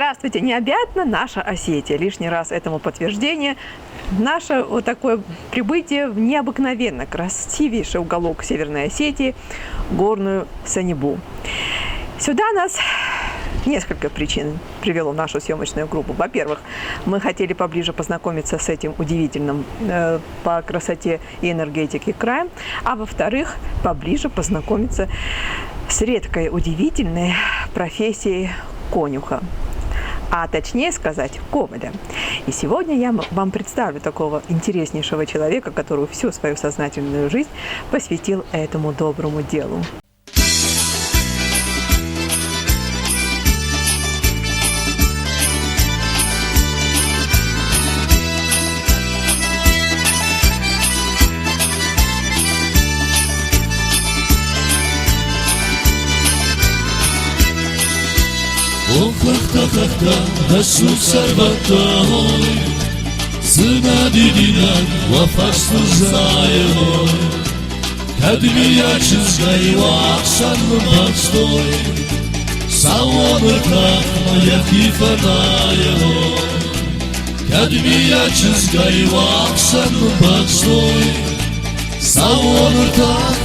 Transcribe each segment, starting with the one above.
Здравствуйте! Необъятна наша Осетия. Лишний раз этому подтверждение. Наше вот такое прибытие в необыкновенно красивейший уголок Северной Осетии, горную Санебу. Сюда нас несколько причин привело в нашу съемочную группу. Во-первых, мы хотели поближе познакомиться с этим удивительным по красоте и энергетике краем. А во-вторых, поближе познакомиться с редкой удивительной профессией конюха. А точнее сказать, коваля. И сегодня я вам представлю такого интереснейшего человека, который всю свою сознательную жизнь посвятил этому доброму делу. Охлахта-хахта, насу сарваттой, сына дидинан, вафасту заевой, кадмия чизгай вахсан махстой, салоныр моя фифанаевой, кадмия чизгай вахсан махстой, салоныр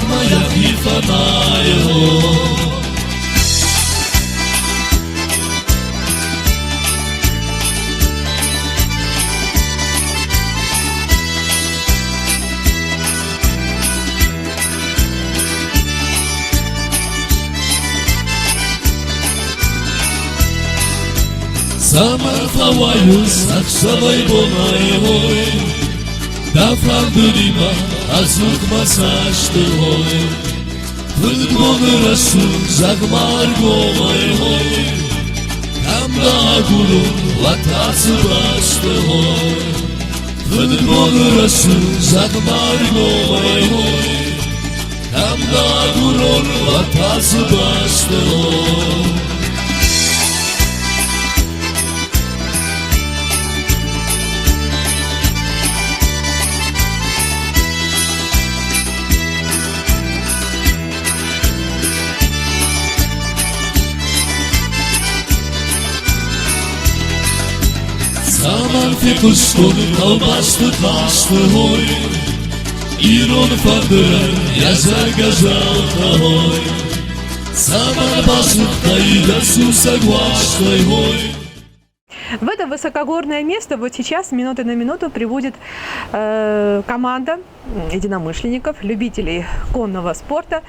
моя фифанаевой. Самархаваю сахсавай бонаевой, да франдурима азук масаштывой, футбоны расу загмар гомаевой, камда гуру латасы бастывой, футбоны расу загмар гомаевой, камда гуру латасы бастывой. Saman fikuston kalbastı tastıhoy, İron fadır yazar gazaltahoy, Saman basıhtayda сусагвастайхой. В это высокогорное место вот сейчас, с минуты на минуту, прибудет команда единомышленников, любителей конного спорта,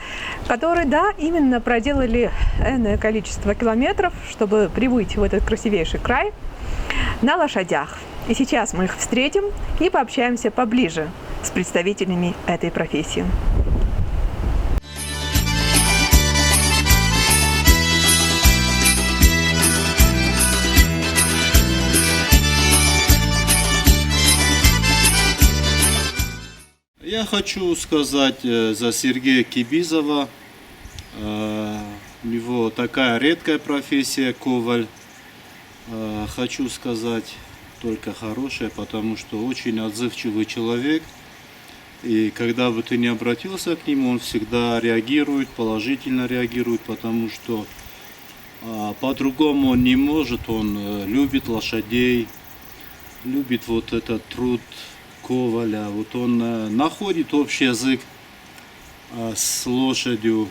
которые, да, именно проделали энное количество километров, чтобы прибыть в этот красивейший край на лошадях. И сейчас мы их встретим и пообщаемся поближе с представителями этой профессии. Я хочу сказать за Сергея Кибизова. У него такая редкая профессия коваль. Хочу сказать только хорошее, потому что очень отзывчивый человек. И когда бы ты не обратился к нему, он всегда реагирует, положительно реагирует, потому что по-другому он не может. Он любит лошадей, любит вот этот труд коваля. Вот он находит общий язык с лошадью.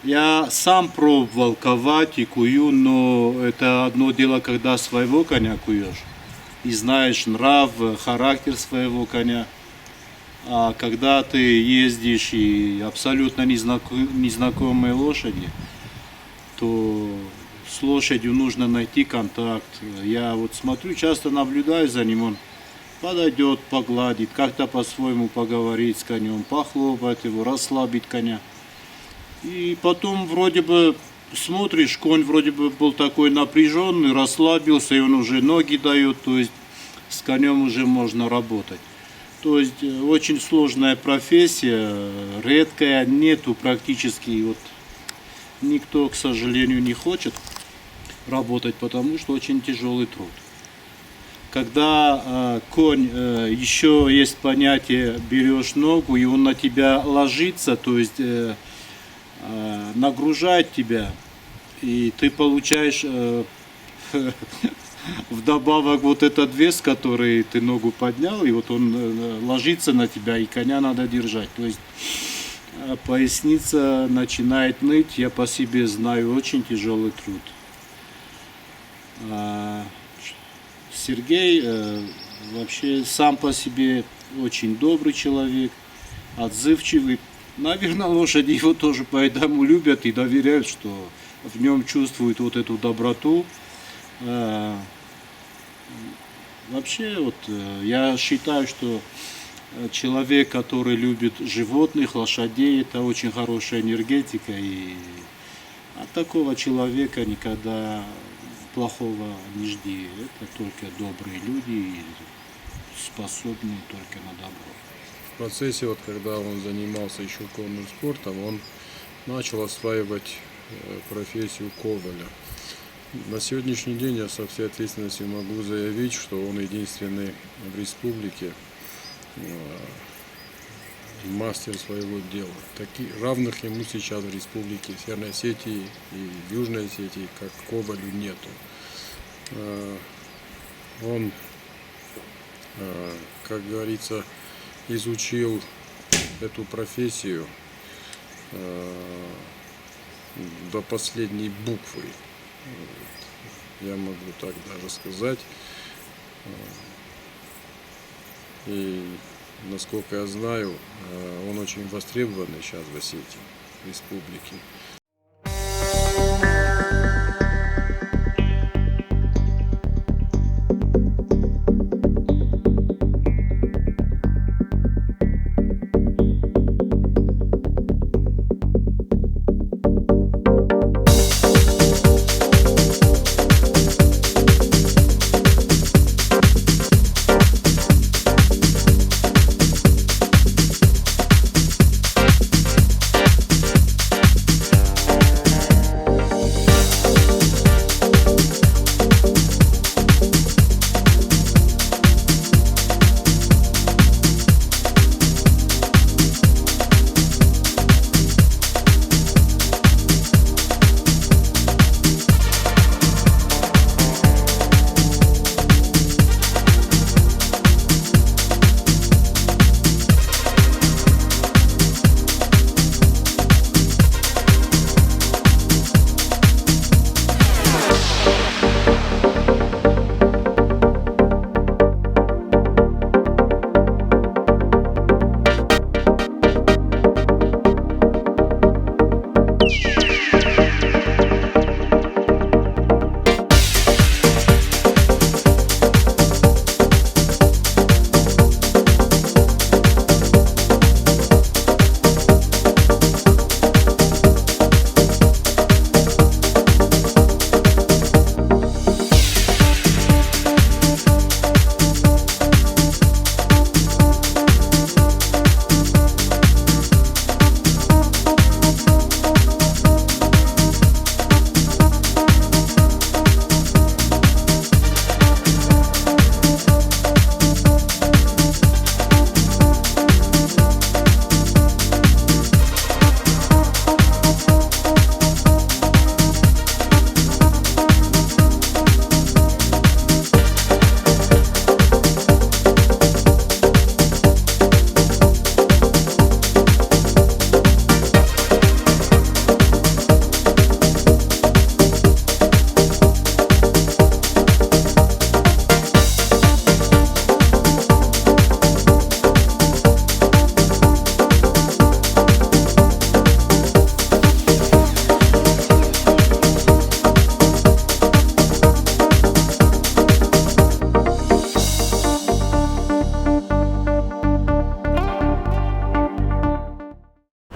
Я сам пробовал ковать и кую, но это одно дело, когда своего коня куешь и знаешь нрав, характер своего коня. А когда ты ездишь и абсолютно незнакомые лошади, то с лошадью нужно найти контакт. Я вот смотрю, часто наблюдаю за ним, он подойдет, погладит, как-то по-своему поговорить с конем, похлопать его, расслабить коня. И потом вроде бы смотришь, конь вроде бы был такой напряженный, расслабился, и он уже ноги дает, то есть с конем уже можно работать. То есть очень сложная профессия, редкая, нету практически, вот никто, к сожалению, не хочет работать, потому что очень тяжелый труд. Когда конь, еще есть понятие, берешь ногу, и он на тебя ложится, то есть нагружает тебя, и ты получаешь вдобавок вот этот вес, который ты ногу поднял, и вот он ложится на тебя, и коня надо держать. То есть поясница начинает ныть, я по себе знаю, очень тяжелый труд. Сергей вообще сам по себе очень добрый человек, отзывчивый. Наверное, лошади его тоже поэтому любят и доверяют, что в нем чувствуют вот эту доброту. Вообще, вот я считаю, что человек, который любит животных, лошадей, это очень хорошая энергетика, и от такого человека никогда плохого не жди. Это только добрые люди, способные только на добро. В процессе, вот, когда он занимался еще конным спортом, он начал осваивать профессию коваля. На сегодняшний день я со всей ответственностью могу заявить, что он единственный в республике мастер своего дела. Равных ему сейчас в республике Северной Осетии и Южной Осетии, как ковалю, нету. Он, как говорится, изучил эту профессию до последней буквы. Я могу так даже сказать. И насколько я знаю, он очень востребованный сейчас в Осетии, в республике.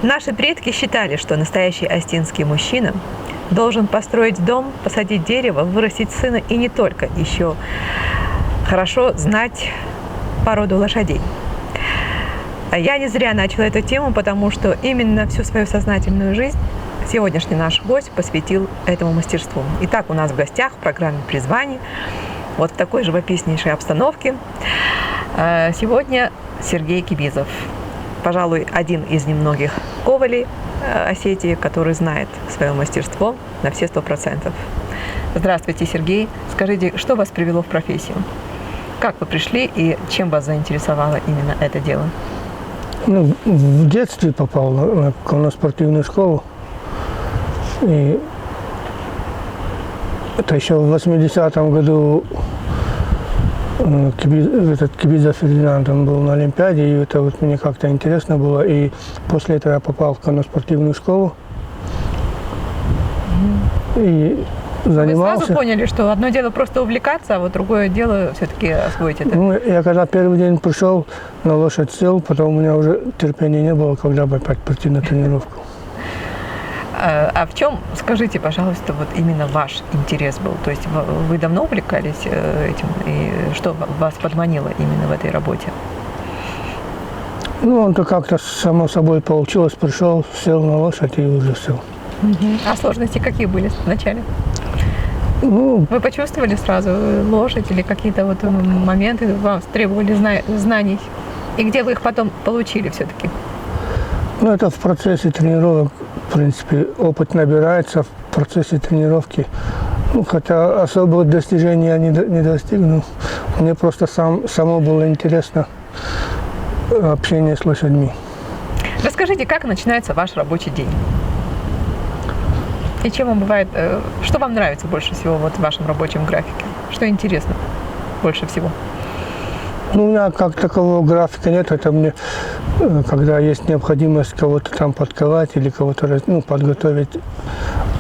Наши предки считали, что настоящий остинский мужчина должен построить дом, посадить дерево, вырастить сына и не только, еще хорошо знать породу лошадей. Я не зря начала эту тему, потому что именно всю свою сознательную жизнь сегодняшний наш гость посвятил этому мастерству. Итак, у нас в гостях в программе «Призвание», вот в такой живописнейшей обстановке, сегодня Сергей Кибизов. Пожалуй, один из немногих ковалей Осетии, который знает свое мастерство на все 100%. Здравствуйте, Сергей. Скажите, что вас привело в профессию? Как вы пришли и чем вас заинтересовало именно это дело? Ну, в детстве попал на конно-спортивную школу. И это еще в 80-м году Кибизов Фердинанд, он был на Олимпиаде, и это вот мне как-то интересно было. И после этого я попал в конно-спортивную школу. И занимался. Вы сразу поняли, что одно дело просто увлекаться, а вот другое дело все-таки освоить это? Ну, я когда первый день пришел, на лошадь сел, потом у меня уже терпения не было, когда бы опять прийти на тренировку. А в чем, скажите, пожалуйста, вот именно ваш интерес был? То есть вы давно увлекались этим? И что вас подманило именно в этой работе? Ну, он-то как-то само собой получилось. Пришел, сел на лошадь и уже все. А сложности какие были вначале? Ну, Вы почувствовали сразу лошадь или какие-то вот моменты вам требовали знаний? И где вы их потом получили все-таки? ну, это в процессе тренировок, в принципе, опыт набирается в процессе тренировки. Ну, хотя особых достижений я не достигну. Мне просто само было интересно общение с лошадьми. Расскажите, как начинается ваш рабочий день? И чем он бывает, что вам нравится больше всего вот в вашем рабочем графике? Что интересно больше всего? Ну, у меня как такового графика нет. Это мне, когда есть необходимость кого-то там подковать или кого-то подготовить.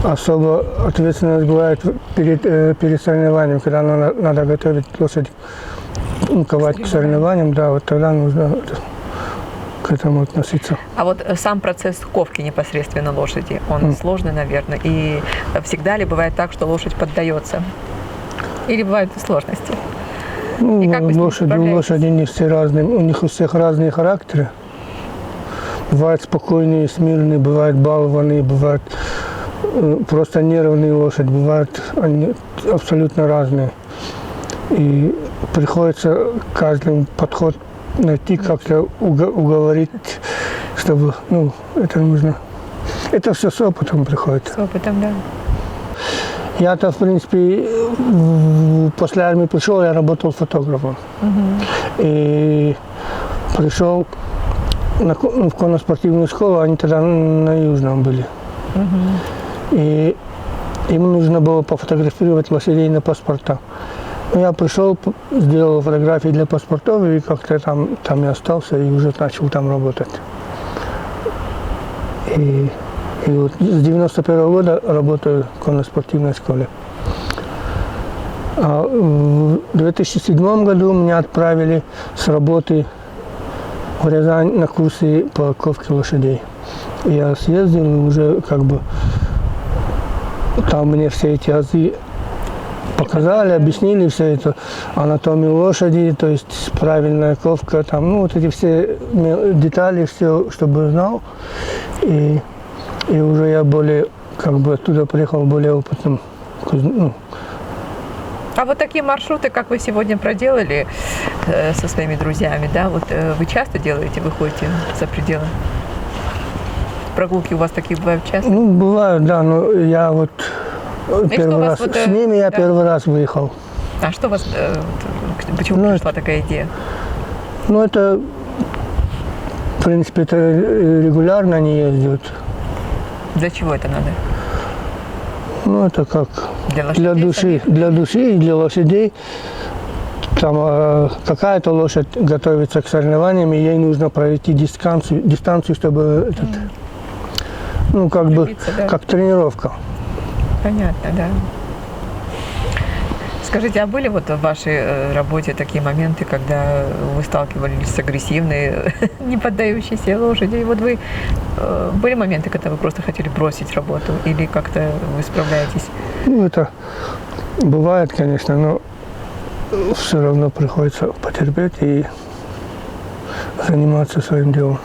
Особо ответственность бывает перед соревнованием, когда надо готовить лошадь, ковать к соревнованиям, да, вот тогда нужно к этому относиться. А вот сам процесс ковки непосредственно лошади, он сложный, наверное, и всегда ли бывает так, что лошадь поддается? Или бывают сложности? Ну, И как вы с ними лошади не все разные, у них у всех разные характеры. Бывают спокойные, смирные, бывают балованные, бывают просто нервные лошади, бывают они абсолютно разные. И приходится каждый подход найти, как-то уговорить, чтобы, это нужно. Это все с опытом приходит. С опытом, да. Я-то, в принципе, после армии пришел, я работал фотографом. И пришел в конно-спортивную школу, они тогда на Южном были. И им нужно было пофотографировать лошадей на паспорта. Я пришел, сделал фотографии для паспортов, и как-то там я остался и уже начал там работать. И вот с 91 года работаю в конно-спортивной школе. А в 2007 году меня отправили с работы в Рязань на курсы по ковке лошадей. Я съездил и уже там мне все эти азы показали, объяснили все это, анатомию лошади, то есть правильная ковка, вот эти все детали, все, чтобы знал. И уже я более, оттуда приехал более опытным. А вот такие маршруты, как вы сегодня проделали со своими друзьями, да, вот вы часто делаете, выходите за пределы? Прогулки у вас такие бывают часто? Ну, бывают, да, но я вот первый раз, с ними я первый раз выехал. А что вас, почему пришла такая идея? Ну, это, в принципе, это регулярно они ездят. Для чего это надо? Ну, это как Для души и для лошадей. Там какая-то лошадь готовится к соревнованиям, и ей нужно пройти дистанцию, чтобы да? как тренировка. Понятно, да. Скажите, а были вот в вашей работе такие моменты, когда вы сталкивались с агрессивной, не поддающейся лошади? И вот были моменты, когда вы просто хотели бросить работу или как-то вы справляетесь? Ну, это бывает, конечно, но все равно приходится потерпеть и заниматься своим делом.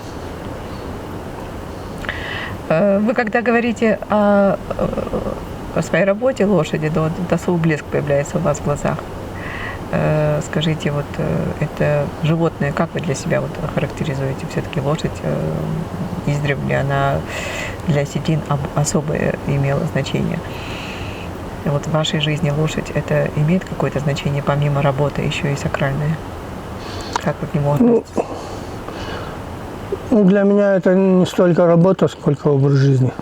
Вы когда говорите о своей работе лошади, да, вот досуг блеск появляется у вас в глазах. Скажите, вот это животное, как вы для себя вот характеризуете? Все-таки лошадь издревле, она для осетин особое имела значение. Вот в вашей жизни лошадь это имеет какое-то значение помимо работы, еще и сакральное? Как вы к нему относитесь? Ну, для меня это не столько работа, сколько образ жизни.